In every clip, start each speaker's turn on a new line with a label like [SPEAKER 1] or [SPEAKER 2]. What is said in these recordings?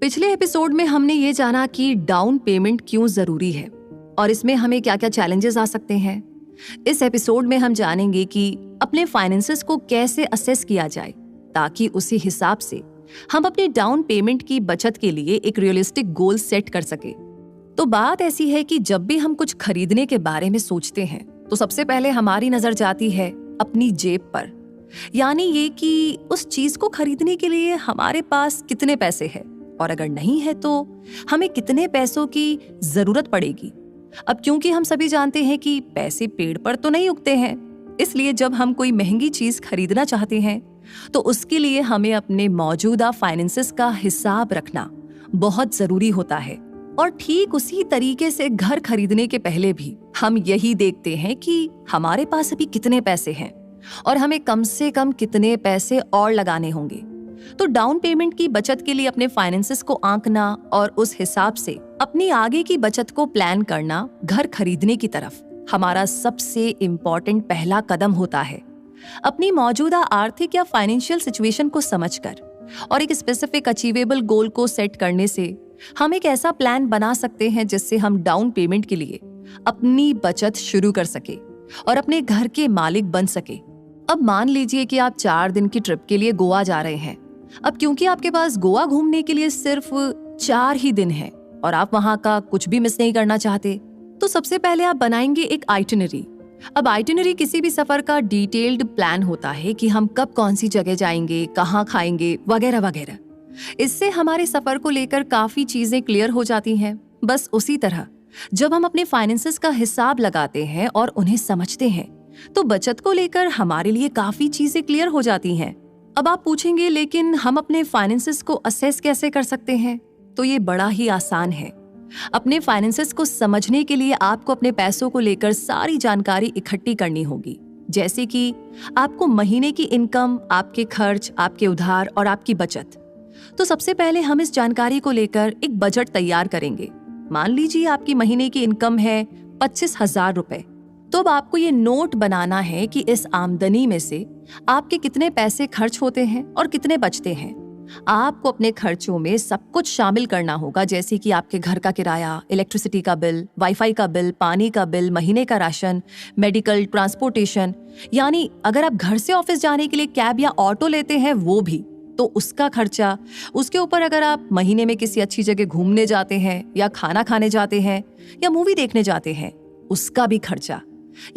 [SPEAKER 1] पिछले एपिसोड में हमने ये जाना कि डाउन पेमेंट क्यों जरूरी है और इसमें हमें क्या क्या चैलेंजेस आ सकते हैं। इस एपिसोड में हम जानेंगे कि अपने फाइनेंसेस को कैसे असेस किया जाए ताकि उसी हिसाब से हम अपने डाउन पेमेंट की बचत के लिए एक रियलिस्टिक गोल सेट कर सके। तो बात ऐसी है कि जब भी हम कुछ खरीदने के बारे में सोचते हैं तो सबसे पहले हमारी नजर जाती है अपनी जेब पर, यानी ये कि उस चीज को खरीदने के लिए हमारे पास कितने पैसे हैं और अगर नहीं है तो हमें कितने पैसों की जरूरत पड़ेगी। अब क्योंकि हम सभी जानते हैं कि पैसे पेड़ पर तो नहीं उगते हैं, इसलिए जब हम कोई महंगी चीज खरीदना चाहते हैं तो उसके लिए हमें अपने मौजूदा फाइनेंसेस का हिसाब रखना बहुत जरूरी होता है। और ठीक उसी तरीके से घर खरीदने के पहले भी हम यही देखते हैं कि हमारे पास अभी कितने पैसे हैं और हमें कम से कम कितने पैसे और लगाने होंगे। तो डाउन पेमेंट की बचत के लिए अपने फाइनेंसेस को आंकना और उस हिसाब से अपनी आगे की बचत को प्लान करना घर खरीदने की तरफ हमारा सबसे इम्पोर्टेंट पहला कदम होता है। अपनी मौजूदा आर्थिक या फाइनेंशियल सिचुएशन को समझकर और एक स्पेसिफिक अचीवेबल गोल को सेट करने से हम एक ऐसा प्लान बना सकते हैं जिससे हम डाउन पेमेंट के लिए अपनी बचत शुरू कर सके और अपने घर के मालिक बन सके। अब मान लीजिए कि आप 4 दिन की ट्रिप के लिए गोवा जा रहे हैं। अब क्योंकि आपके पास गोवा घूमने के लिए सिर्फ 4 ही दिन है और आप वहां का कुछ भी मिस नहीं करना चाहते, तो सबसे पहले आप बनाएंगे एक आइटिनरी। अब आइटिनरी किसी भी सफर का डिटेल्ड प्लान होता है कि हम कब कौन सी जगह जाएंगे, कहाँ खाएंगे, वगैरह वगैरह। इससे हमारे सफर को लेकर काफी चीजें क्लियर हो जाती हैं। बस उसी तरह जब हम अपने फाइनेंसेस का हिसाब लगाते हैं और उन्हें समझते हैं तो बचत को लेकर हमारे लिए काफी चीजें क्लियर हो जाती हैं। अब आप पूछेंगे लेकिन हम अपने फाइनेंसेस को असेस कैसे कर सकते हैं? तो ये बड़ा ही आसान है। अपने फाइनेंसेस को समझने के लिए आपको अपने पैसों को लेकर सारी जानकारी इकट्ठी करनी होगी, जैसे कि आपको महीने की इनकम, आपके खर्च, आपके उधार और आपकी बचत। तो सबसे पहले हम इस जानकारी को लेकर एक बजट तैयार करेंगे। मान लीजिए आपकी महीने की इनकम है 25,000 रुपए। तो अब आपको ये नोट बनाना है कि इस आमदनी में से आपके कितने पैसे खर्च होते हैं और कितने बचते हैं। आपको अपने खर्चों में सब कुछ शामिल करना होगा, जैसे कि आपके घर का किराया, इलेक्ट्रिसिटी का बिल, वाईफाई का बिल, पानी का बिल, महीने का राशन, मेडिकल, ट्रांसपोर्टेशन, यानी अगर आप घर से ऑफिस जाने के लिए कैब या ऑटो लेते हैं वो भी, तो उसका खर्चा। उसके ऊपर अगर आप महीने में किसी अच्छी जगह घूमने जाते हैं या खाना खाने जाते हैं या मूवी देखने जाते हैं, उसका भी खर्चा।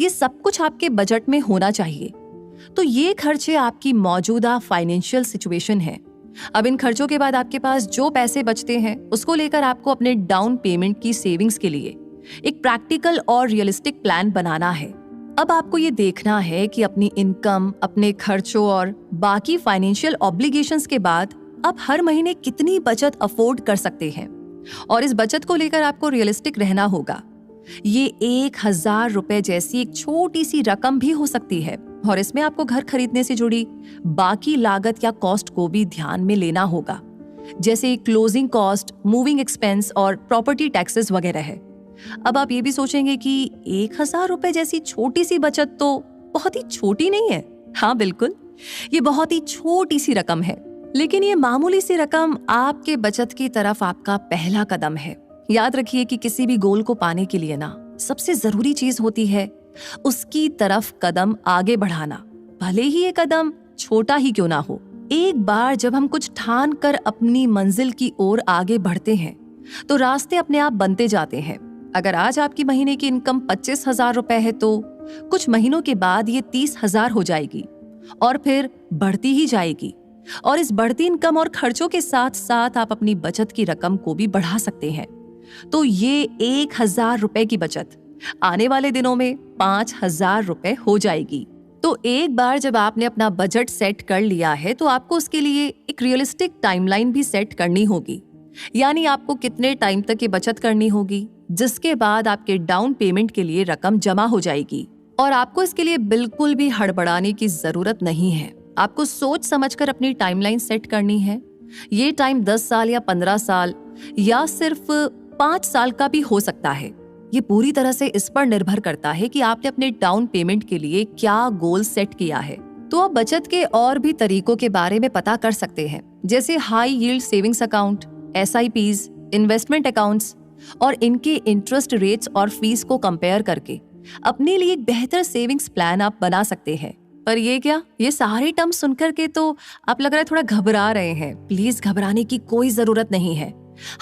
[SPEAKER 1] ये सब कुछ आपके बजट में होना चाहिए। तो ये खर्चे आपकी मौजूदा फाइनेंशियल सिचुएशन है। अब इन खर्चों के बाद आपके पास जो पैसे बचते हैं उसको लेकर आपको अपने डाउन पेमेंट की सेविंग्स के लिए एक प्रैक्टिकल और रियलिस्टिक प्लान बनाना है। अब आपको ये देखना है कि अपनी इनकम, अपने खर्चों और बाकी फाइनेंशियल ऑब्लिगेशंस के बाद आप हर महीने कितनी बचत अफोर्ड कर सकते हैं और इस बचत को लेकर आपको रियलिस्टिक रहना होगा। ये 1,000 रुपए जैसी एक छोटी सी रकम भी हो सकती है और इसमें आपको घर खरीदने से जुड़ी बाकी लागत या कॉस्ट को भी ध्यान में लेना होगा, जैसे क्लोजिंग कॉस्ट, मूविंग एक्सपेंस और प्रॉपर्टी टैक्सेस वगैरह है। अब आप ये भी सोचेंगे कि 1,000 रुपए जैसी छोटी सी बचत तो बहुत ही छोटी नहीं है। हाँ बिल्कुल, ये बहुत ही छोटी सी रकम है, लेकिन ये मामूली सी रकम आपके बचत की तरफ आपका पहला कदम है। याद रखिए कि किसी भी गोल को पाने के लिए ना सबसे जरूरी चीज होती है उसकी तरफ कदम आगे बढ़ाना, भले ही ये कदम छोटा ही क्यों ना हो। एक बार जब हम कुछ ठान कर अपनी मंजिल की ओर आगे बढ़ते हैं तो रास्ते अपने आप बनते जाते हैं। अगर आज आपकी महीने की इनकम 25,000 रुपए है तो कुछ महीनों के बाद ये 30,000 हो जाएगी और फिर बढ़ती ही जाएगी। और इस बढ़ती इनकम और खर्चों के साथ साथ आप अपनी बचत की रकम को भी बढ़ा सकते हैं। तो ये 1,000 रुपए की बचत आने वाले दिनों में 5,000 रुपए हो जाएगी। तो एक बार जब आपने अपना बजट सेट कर लिया है तो आपको उसके लिए एक रियलिस्टिक टाइमलाइन भी सेट करनी होगी, यानी आपको कितने टाइम तक ये बचत करनी होगी, जिसके बाद आपके डाउन पेमेंट के लिए रकम जमा हो जाएगी। और आपको इसके लिए बिल्कुल भी हड़बड़ाने की जरूरत नहीं है। आपको सोच समझकर अपनी टाइमलाइन सेट करनी है। ये टाइम 10 साल या 15 साल या सिर्फ 5 साल का भी हो सकता है। ये पूरी तरह से इस पर निर्भर करता है कि आपने अपने डाउन पेमेंट के लिए क्या गोल सेट किया है। तो आप बचत के और भी तरीकों के बारे में पता कर सकते हैं, जैसे high yield savings account, SIPs, investment accounts और इनके इंटरेस्ट रेट्स और फीस को कंपेयर करके अपने लिए एक बेहतर सेविंग्स प्लान आप बना सकते हैं। पर ये क्या, ये सारे टर्म्स सुनकर के तो आप लग रहा है थोड़ा घबरा रहे हैं। प्लीज घबराने की कोई जरूरत नहीं है।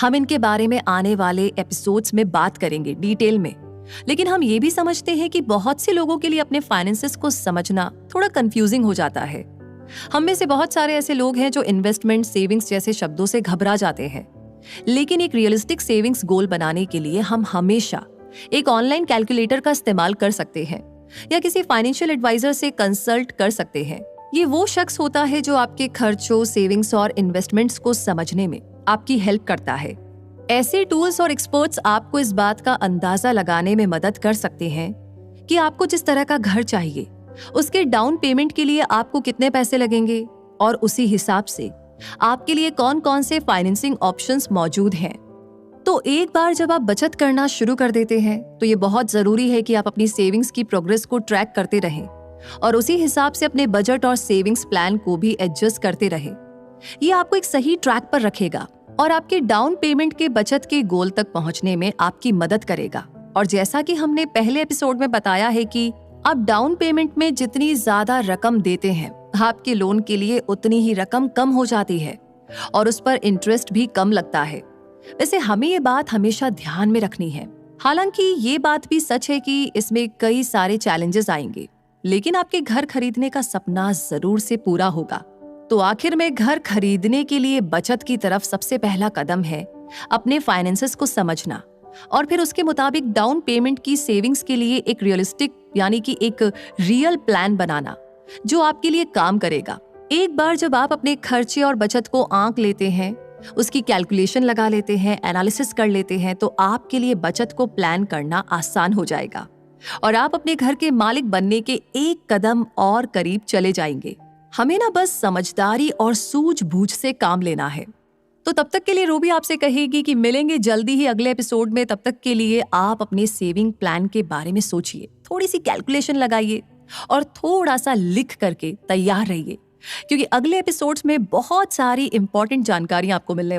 [SPEAKER 1] हम इनके बारे में आने वाले एपिसोड्स में बात करेंगे डिटेल में। लेकिन हम ये भी समझते हैं कि बहुत से लोगों के लिए अपने फाइनेंसेस को समझना थोड़ा कंफ्यूजिंग हो जाता है। हम में से बहुत सारे ऐसे लोग हैं जो इन्वेस्टमेंट, सेविंग्स जैसे शब्दों से घबरा जाते हैं। लेकिन एक रियलिस्टिक सेविंग्स गोल बनाने के लिए हम हमेशा एक ऑनलाइन कैलकुलेटर का इस्तेमाल कर सकते हैं या किसी फाइनेंशियल एडवाइजर से कंसल्ट कर सकते हैं। ये वो शख्स होता है जो आपके खर्चों, सेविंग्स और इन्वेस्टमेंट्स को समझने में आपकी हेल्प करता है। ऐसे टूल्स और एक्सपर्ट्स आपको इस बात का अंदाजा लगाने में मदद कर सकते हैं कि आपको जिस तरह का घर चाहिए उसके डाउन पेमेंट के लिए आपको कितने पैसे लगेंगे और उसी हिसाब से आपके लिए कौन कौन से फाइनेंसिंग ऑप्शंस मौजूद हैं। तो एक बार जब आप बचत करना शुरू कर देते हैं तो ये बहुत जरूरी है कि आप अपनी सेविंग्स की प्रोग्रेस को ट्रैक करते रहें और उसी हिसाब से अपने बजट और सेविंग्स प्लान को भी एडजस्ट करते रहें। ये आपको एक सही ट्रैक पर रखेगा और आपके डाउन पेमेंट के बचत के गोल तक पहुंचने में आपकी मदद करेगा। और जैसा कि हमने पहले एपिसोड में बताया है कि आप डाउन पेमेंट में जितनी ज्यादा रकम देते हैं, आपके लोन के लिए उतनी ही रकम कम हो जाती है और उस पर इंटरेस्ट भी कम लगता है। वैसे हमें ये बात हमेशा ध्यान में रखनी है। हालांकि ये बात भी सच है कि इसमें कई सारे चैलेंजेस आएंगे, लेकिन आपके घर खरीदने का सपना जरूर से पूरा होगा। तो आखिर में घर खरीदने के लिए बचत की तरफ सबसे पहला कदम है अपने फाइनेंसेस को समझना और फिर उसके मुताबिक डाउन पेमेंट की सेविंग्स के लिए एक रियलिस्टिक यानी कि एक रियल प्लान बनाना जो आपके लिए काम करेगा। एक बार जब आप अपने खर्चे और बचत को आंक लेते हैं, उसकी कैलकुलेशन लगा लेते हैं, एनालिसिस कर लेते हैं, तो आपके लिए बचत को प्लान करना आसान हो जाएगा और आप अपने घर के मालिक बनने के एक कदम और करीब चले जाएंगे। हमें ना बस समझदारी और सूझबूझ से काम लेना है। तो तब तक के लिए रूबी आपसे कहेगी कि मिलेंगे जल्दी ही अगले एपिसोड में। तब तक के लिए आप अपने सेविंग प्लान के बारे में सोचिए, थोड़ी सी कैलकुलेशन लगाइए और थोड़ा सा लिख करके तैयार रहिए, क्योंकि अगले एपिसोड्स में बहुत सारी इंपॉर्टेंट जानकारी आपको मिलने वाली